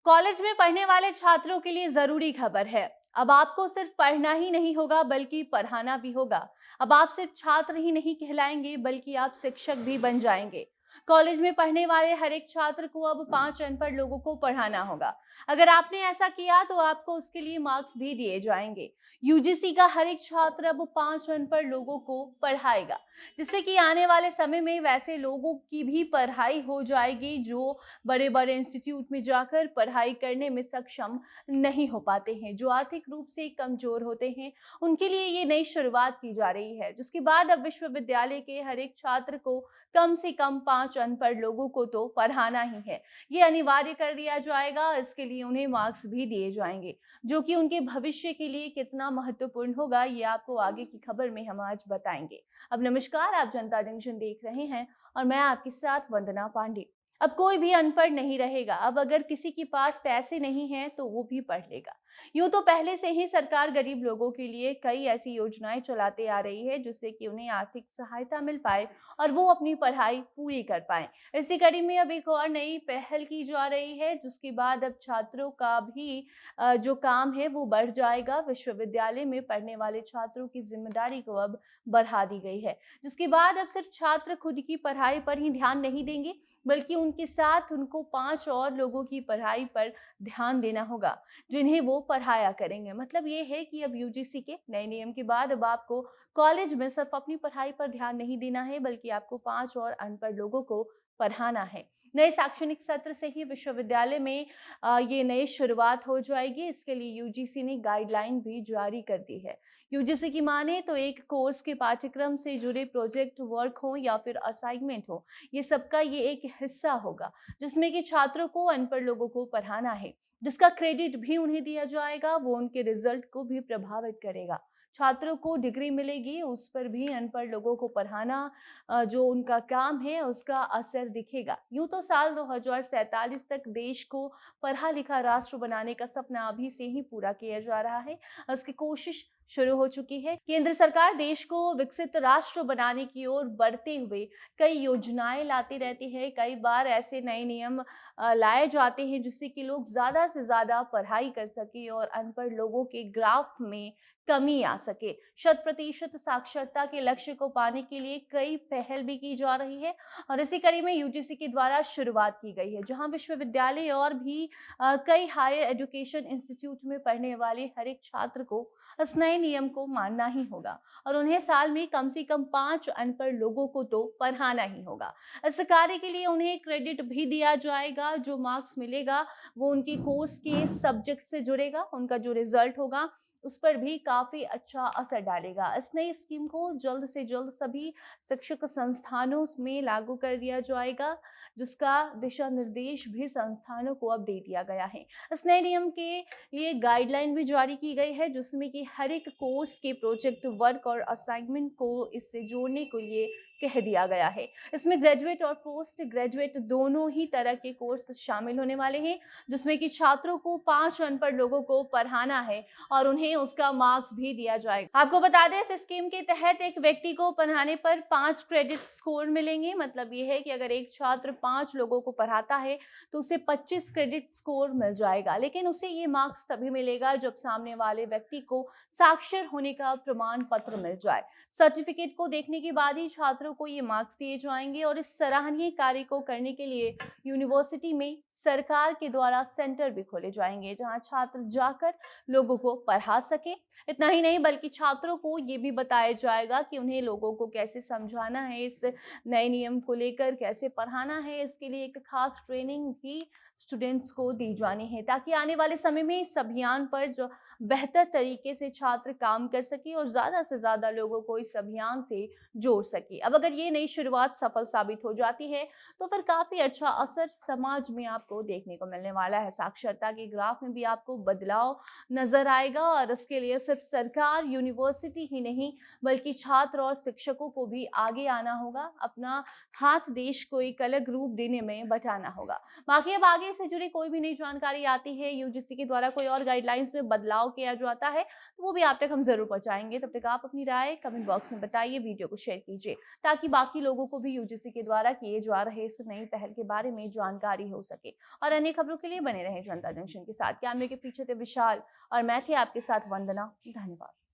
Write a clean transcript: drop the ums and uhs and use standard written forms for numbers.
College में पढ़ने वाले छात्रों के लिए जरूरी खबर है। अब आपको सिर्फ पढ़ना ही नहीं होगा बल्कि पढ़ाना भी होगा। अब आप सिर्फ छात्र ही नहीं कहलाएंगे बल्कि आप शिक्षक भी बन जाएंगे। कॉलेज में पढ़ने वाले हर एक छात्र को अब 5 अनपढ़ लोगों को पढ़ाना होगा। अगर आपने ऐसा किया तो आपको उसके लिए मार्क्स भी दिए जाएंगे। यूजीसी का हर एक छात्र अब 5 अनपढ़ लोगों को पढ़ाएगा, जिससे कि आने वाले समय में वैसे लोगों की भी पढ़ाई हो जाएगी जो बड़े बड़े इंस्टीट्यूट में जाकर पढ़ाई करने में सक्षम नहीं हो पाते हैं, जो आर्थिक रूप से कमजोर होते हैं। उनके लिए ये नई शुरुआत की जा रही है, जिसके बाद अब विश्वविद्यालय के हर एक छात्र को कम से कम 5 अनपढ़ लोगों को तो पढ़ाना ही है। ये अनिवार्य कर दिया जाएगा। इसके लिए उन्हें मार्क्स भी दिए जाएंगे, जो कि उनके भविष्य के लिए कितना महत्वपूर्ण होगा, ये आपको आगे की खबर में हम आज बताएंगे। अब नमस्कार, आप जनता जंक्शन देख रहे हैं और मैं आपके साथ वंदना पांडे। अब कोई भी अनपढ़ नहीं रहेगा। अब अगर किसी के पास पैसे नहीं हैं तो वो भी पढ़ लेगा। यूं तो पहले से ही सरकार गरीब लोगों के लिए कई ऐसी योजनाएं चलाते आ रही है, जिससे कि उन्हें आर्थिक सहायता मिल पाए और वो अपनी पढ़ाई पूरी कर पाए। इसी कड़ी में अब एक और नई पहल की जा रही है, जिसके बाद अब छात्रों का भी जो काम है वो बढ़ जाएगा। विश्वविद्यालय में पढ़ने वाले छात्रों की जिम्मेदारी को अब बढ़ा दी गई है, जिसके बाद अब सिर्फ छात्र खुद की पढ़ाई पर ही ध्यान नहीं देंगे बल्कि उनके साथ उनको 5 और लोगों की पढ़ाई पर ध्यान देना होगा, जिन्हें वो पढ़ाया करेंगे। मतलब ये है कि अब यूजीसी के नए नियम के बाद अब आपको कॉलेज में सिर्फ अपनी पढ़ाई पर ध्यान नहीं देना है बल्कि आपको 5 और अनपढ़ लोगों को पढ़ाना है। नए शैक्षणिक सत्र से ही विश्वविद्यालय में ये नई शुरुआत हो जाएगी। इसके लिए यूजीसी ने गाइडलाइन भी जारी कर दी है। यूजीसी की माने तो एक कोर्स के पाठ्यक्रम से जुड़े प्रोजेक्ट वर्क हो या फिर असाइनमेंट हो, ये सबका ये एक हिस्सा होगा, जिसमें कि छात्रों को अनपढ़ लोगों को पढ़ाना है, जिसका क्रेडिट भी उन्हें दिया जाएगा। वो उनके रिजल्ट को भी प्रभावित करेगा। छात्रों को डिग्री मिलेगी, उस पर भी अनपढ़ लोगों को पढ़ाना जो उनका काम है उसका असर दिखेगा। यूं तो साल 2047 तक देश को पढ़ा लिखा राष्ट्र बनाने का सपना अभी से ही पूरा किया जा रहा है। इसकी कोशिश शुरू हो चुकी है। केंद्र सरकार देश को विकसित राष्ट्र बनाने की ओर बढ़ते हुए कई योजनाएं लाती रहती है। कई बार ऐसे नए नियम लाए जाते हैं जिससे कि लोग ज्यादा से ज्यादा पढ़ाई कर सके और अनपढ़ लोगों के ग्राफ में कमी आ सके। 100% साक्षरता के लक्ष्य को पाने के लिए कई पहल भी की जा रही है और इसी कड़ी में यूजीसी के द्वारा शुरुआत की गई है, जहां विश्वविद्यालय और भी कई हायर एजुकेशन इंस्टीट्यूट में पढ़ने वाले हर एक छात्र को इस नए नियम को मानना ही होगा और उन्हें साल में कम से कम 5 अनपढ़ लोगों को तो पढ़ाना ही होगा। इस कार्य के लिए उन्हें क्रेडिट भी दिया जाएगा। जो मार्क्स मिलेगा वो उनके कोर्स के सब्जेक्ट से जुड़ेगा। उनका जो रिजल्ट होगा उस पर भी काफी अच्छा असर डालेगा। इस नई स्कीम को जल्द से जल्द सभी शिक्षक संस्थानों में लागू कर दिया जाएगा, जिसका दिशा निर्देश भी संस्थानों को अब दे दिया गया है। इस नए नियम के लिए गाइडलाइन भी जारी की गई है, जिसमें कि हर एक कोर्स के प्रोजेक्ट वर्क और असाइनमेंट को इससे जोड़ने के लिए कह दिया गया है। इसमें ग्रेजुएट और पोस्ट ग्रेजुएट दोनों ही तरह के कोर्स शामिल होने वाले हैं, जिसमें कि छात्रों को 5 अनपढ़ लोगों को पढ़ाना है और उन्हें उसका मार्क्स भी दिया जाएगा। आपको बता दें, इस स्कीम के तहत एक व्यक्ति को पढ़ाने पर 5 क्रेडिट स्कोर मिलेंगे। मतलब ये है कि अगर एक छात्र 5 लोगों को पढ़ाता है तो उसे 25 क्रेडिट स्कोर मिल जाएगा, लेकिन उसे ये मार्क्स तभी मिलेगा जब सामने वाले व्यक्ति को साक्षर होने का प्रमाण पत्र मिल जाए। सर्टिफिकेट को देखने के बाद ही छात्रों को ये मार्क्स दिए जाएंगे और इस सराहनीय कार्य को करने के लिए यूनिवर्सिटी में सरकार के द्वारा सेंटर भी खोले जाएंगे, जहां छात्र जाकर लोगों को पढ़ा सके। इतना ही नहीं बल्कि छात्रों को ये भी बताया जाएगा कि उन्हें लोगों को कैसे समझाना है, इस नए नियम को लेकर कैसे पढ़ाना है। इसके लिए एक खास ट्रेनिंग भी स्टूडेंट्स को दी जानी है, ताकि आने वाले समय में इस अभियान पर जो बेहतर तरीके से छात्र काम कर सके और ज्यादा से ज्यादा लोगों को इस अभियान से जोड़ सके। अब अगर ये नई शुरुआत सफल साबित हो जाती है तो फिर काफी अच्छा असर समाज में आपको देखने को मिलने वाला है। साक्षरता के ग्राफ में भी आपको बदलाव नजर आएगा और इसके लिए सिर्फ सरकार, यूनिवर्सिटी ही नहीं बल्कि छात्र और शिक्षकों को भी आगे आना होगा। अपना हाथ देश को एक अलग रूप देने में बटाना होगा। बाकी अब आगे से जुड़ी कोई भी नई जानकारी आती है, यूजीसी के द्वारा कोई और गाइडलाइंस में बदलाव किया जाता है, तो वो भी आप तक हम जरूर पहुंचाएंगे। तब तक आप अपनी राय कमेंट बॉक्स में बताइए, वीडियो को शेयर कीजिए ताकि बाकी लोगों को भी यूजीसी के द्वारा किए जा रहे इस नई पहल के बारे में जानकारी हो सके। और अन्य खबरों के लिए बने रहे जनता जंक्शन के साथ। कैमरे के पीछे थे विशाल और मैं थी आपके साथ वंदना। धन्यवाद।